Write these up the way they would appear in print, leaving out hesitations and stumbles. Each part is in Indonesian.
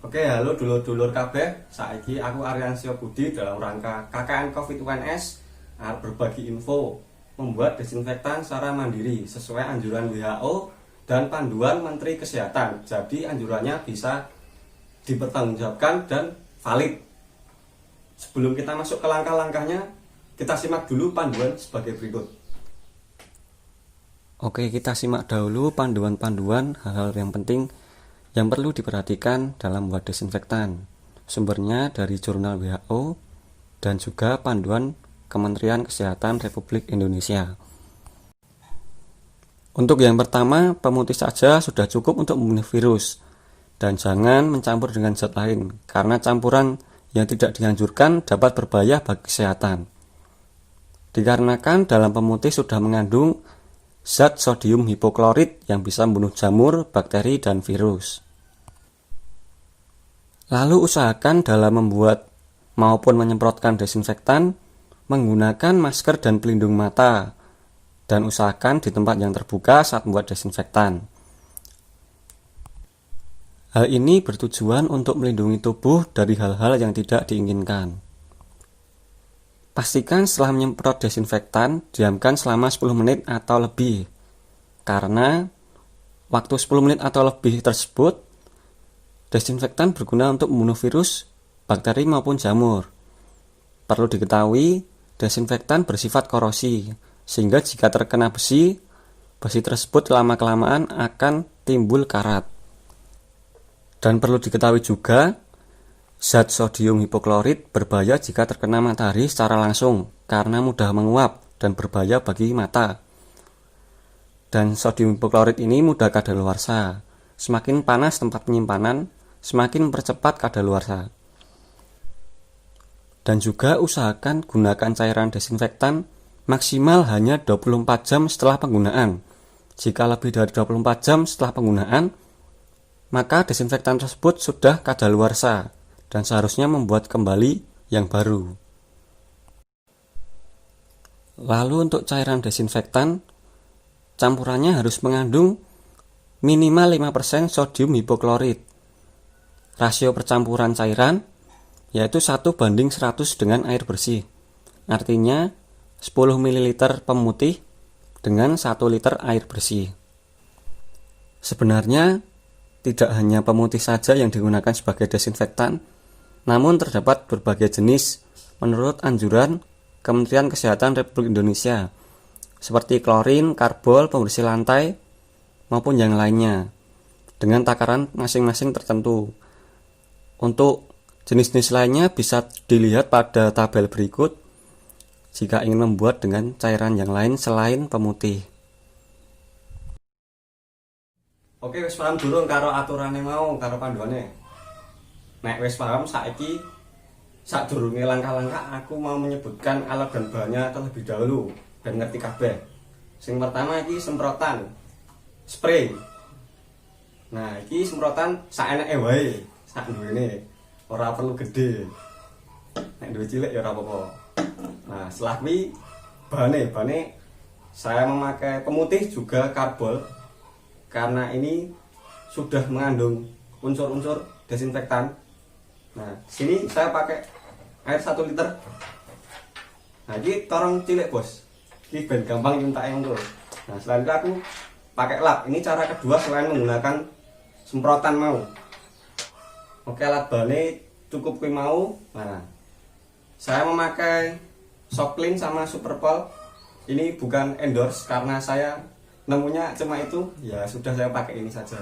Oke, halo dulur-dulur kabeh. Saiki aku Aryansya Budi dalam rangka KKN Covid UNS arep berbagi info membuat desinfektan secara mandiri sesuai anjuran WHO dan panduan Menteri Kesehatan. Jadi anjurannya bisa dipertanggungjawabkan dan valid. Sebelum kita masuk ke langkah-langkahnya, kita simak dulu panduan sebagai berikut. Oke, kita simak dahulu panduan-panduan hal-hal yang penting yang perlu diperhatikan dalam membuat desinfektan. Sumbernya dari jurnal WHO dan juga panduan Kementerian Kesehatan Republik Indonesia. Untuk yang pertama, pemutih saja sudah cukup untuk membunuh virus dan jangan mencampur dengan zat lain karena campuran yang tidak dianjurkan dapat berbahaya bagi kesehatan. Dikarenakan dalam pemutih sudah mengandung zat sodium hipoklorit yang bisa membunuh jamur, bakteri, dan virus. Lalu usahakan dalam membuat maupun menyemprotkan desinfektan menggunakan masker dan pelindung mata dan usahakan di tempat yang terbuka saat membuat desinfektan. Hal ini bertujuan untuk melindungi tubuh dari hal-hal yang tidak diinginkan. Pastikan setelah menyemprot desinfektan, diamkan selama 10 menit atau lebih. Karena waktu 10 menit atau lebih tersebut, desinfektan berguna untuk membunuh virus, bakteri maupun jamur. Perlu diketahui, desinfektan bersifat korosi, sehingga jika terkena besi tersebut lama-kelamaan akan timbul karat. Dan perlu diketahui juga, zat sodium hipoklorit berbahaya jika terkena matahari secara langsung karena mudah menguap dan berbahaya bagi mata. Dan sodium hipoklorit ini mudah kadaluarsa. Semakin panas tempat penyimpanan, semakin mempercepat kadaluarsa. Dan juga usahakan gunakan cairan desinfektan maksimal hanya 24 jam setelah penggunaan. Jika lebih dari 24 jam setelah penggunaan, maka desinfektan tersebut sudah kadaluarsa dan seharusnya membuat kembali yang baru. Lalu untuk cairan desinfektan, campurannya harus mengandung minimal 5% sodium hipoklorit. Rasio percampuran cairan yaitu 1:100 dengan air bersih. Artinya 10 ml pemutih dengan 1 liter air bersih. Sebenarnya tidak hanya pemutih saja yang digunakan sebagai desinfektan, namun terdapat berbagai jenis menurut anjuran Kementerian Kesehatan Republik Indonesia, seperti klorin, karbol, pembersih lantai, maupun yang lainnya, dengan takaran masing-masing tertentu. Untuk jenis-jenis lainnya bisa dilihat pada tabel berikut jika ingin membuat dengan cairan yang lain selain pemutih. Oke, wis paham durung karo aturane mau, karo panduane. Nek wis paham, saiki sadurunge langkah-langkah aku mau menyebutkan alat dan bahannya terlebih dahulu dan ngerti kabeh. Sing pertama iki semprotan spray. Nah, iki semprotan saeneke wae, sak duwene. Ora perlu gede. Nek duwe cilik ya ora apa-apa. Nah, setelah kuwi bahane saya memakai pemutih juga karbol karena ini sudah mengandung unsur-unsur desinfektan. Nah, sini saya pakai air 1 liter. Nah, ini torong cilik, Bos. Ini ben gampang nyuntake ngono. Nah, selain itu aku pakai lap. Ini cara kedua selain menggunakan semprotan mau. Oke, alat bahannya cukup kuwi mau. Nah, saya memakai Soklin sama Superpol. Ini bukan endorse karena saya nemunya cuma itu, ya sudah saya pakai ini saja.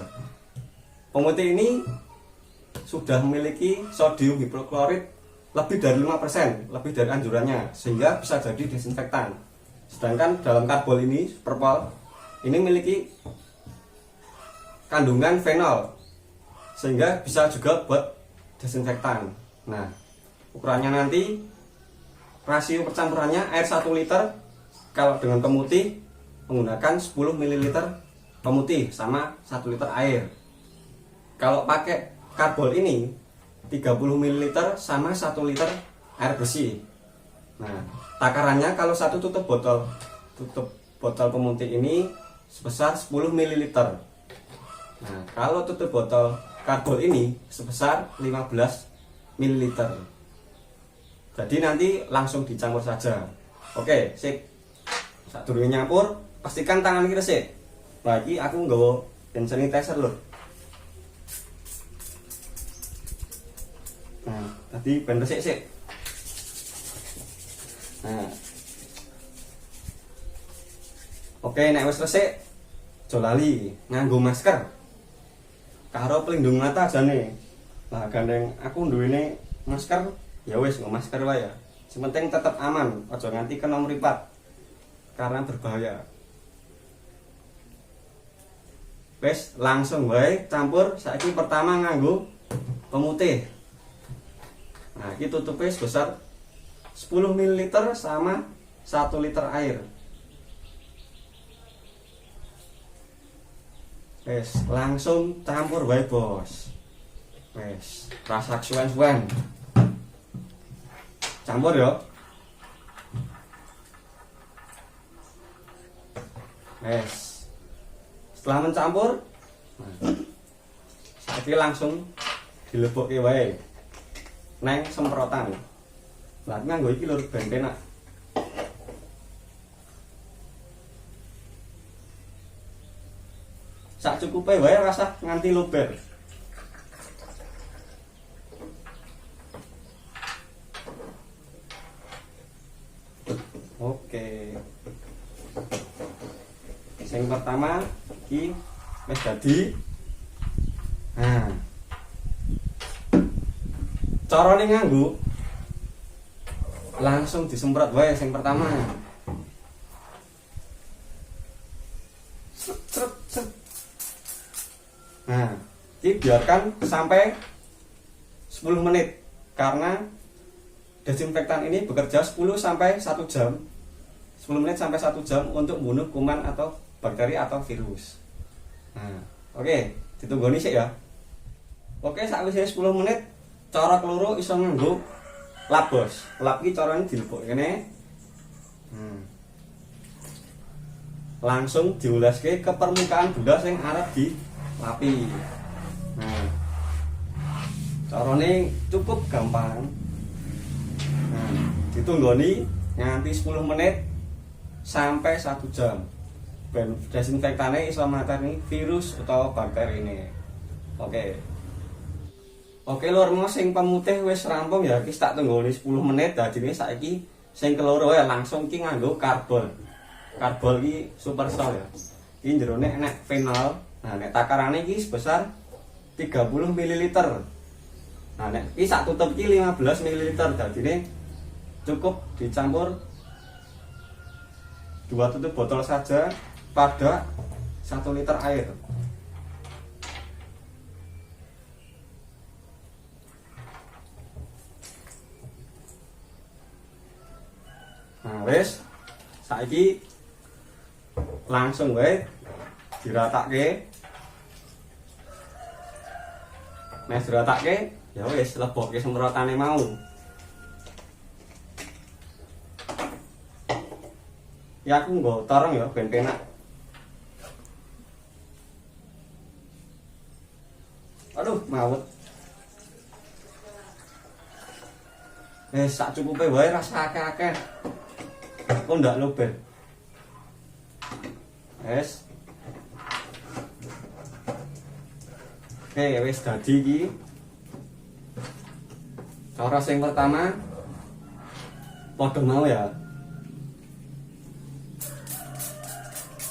Pemutih ini sudah memiliki sodium hipoklorit lebih dari 5%, lebih dari anjurannya, sehingga bisa jadi desinfektan. Sedangkan dalam karbol ini, Superpol, ini memiliki kandungan fenol, sehingga bisa juga buat desinfektan. Nah, ukurannya nanti rasio percampurannya air 1 liter kalau dengan pemutih menggunakan 10 ml pemutih sama 1 liter air. Kalau pakai karbol ini 30 ml sama 1 liter air bersih. Nah, takarannya kalau satu tutup botol pemutih ini sebesar 10 ml. Nah, kalau tutup botol karbol ini sebesar 15 ml. Jadi nanti langsung dicampur saja. Oke, sip. Sadurunge nyampur, pastikan tangan iki resik. Nah, iki aku nggawa hand sanitizer lho. Nah, tadi ben resik sik. Nah. Oke, nek wis resik, aja lali nganggo masker. Karo pelindung mata jane. Nah, gandeng aku duwene masker, ya wis nggo masker wae ya. Sementing tetap aman, aja nganti kena mripat. Karena berbahaya. Wes langsung wae campur. Saiki pertama nganggo pemutih. Nah, iki tutupnya sebesar 10 ml sama 1 liter air. Wes langsung campur wae, Bos. Wes, rasa suwen-suwen. Campur ya. Wes. Setelah mencampur, saiki langsung dilebokke wae neng semprotan. Lah nganggo iki lho ben penak. Sak cukupe wae rasa nganti luber. Oke. Yang pertama iki wis dadi. Nah. Carane nganggo langsung disemprot wae sing pertama. Nah, ini biarkan sampai 10 menit karena desinfektan ini bekerja 10 sampai 1 jam. 10 menit sampai 1 jam untuk membunuh kuman atau bakteri atau virus. Nah, oke, ditunggu sik ya. Oke, sakwise 10 menit cara keloro iso nganggo lap, Bos. Lap iki carane dilebok kene. Langsung diulaske ke permukaan benda sing arep dilapi. Nah, carane cukup gampang. Nah, ditunggoni nganti 10 menit sampai 1 jam. Ben desinfektane iso mateni virus utawa bakteri ini. Oke. Oke lur, sing pemutih wis rampung ya, iki tak tunggoni 10 menit. Dadine saiki sing keloro ya langsung ki nganggo karbol. Karbol iki super sol ya. Iki jerone enek fenol. Nah, nek takarane iki sebesar 30 ml. Nah, nek iki sak tutup iki 15 ml. Dadine cukup dicampur 2 tutup botol saja pada 1 liter air. Nah, wis saiki langsung wae diratakke. Nek diratakke ya wis lebokke semprotane mau. Ya aku nggo torong ya ben penak. Aduh, mawet. Sak cukupe wae rasa akeh-akeh. Kok ndak luber. Wes. Oke, wis dadi iki. Cara sing pertama padha mau ya.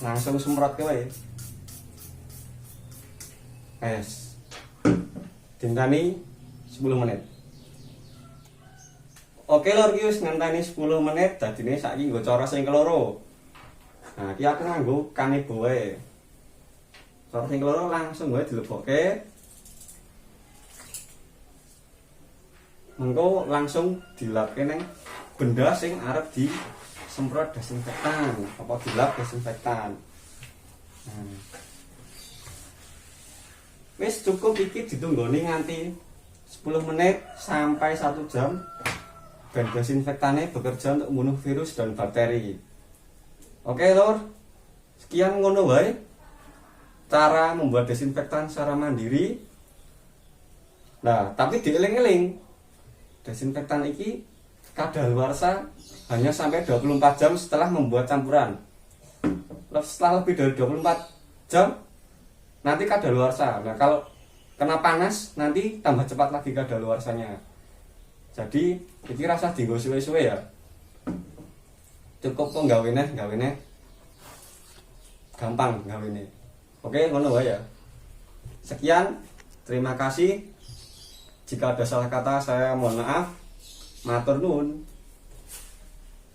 Langsung semprot ke wae. Wes. Dintani 10 menit. Oke lor, iki wis ngenteni 10 menit, dadine saiki nggo cara sing keloro. Nah, iki aku nganggo kanebo wae. Cara sing keloro langsung wae dilebokke. Mengko langsung dilapke neng benda sing arep disemprot desinfektan, apa dilap desinfektan. Nah. Wis cukup iki ditunggoni nganti 10 menit sampai 1 jam. Ben desinfektannya bekerja untuk membunuh virus dan bakteri. Oke lor, sekian ngono wae cara membuat desinfektan secara mandiri Nah, tapi dieling-eling. Desinfektan iki kadaluarsa hanya sampai 24 jam setelah membuat campuran. Setelah lebih dari 24 jam nanti kadaluarsa. Nah, kalau kena panas nanti tambah cepat lagi kadaluarsanya. Jadi iki rasa dienggo suwe-suwe ya. Cukup kok gawene gampang gawene. Oke, ngono wae ya. Sekian, terima kasih. Jika ada salah kata saya mohon maaf. Matur nuwun.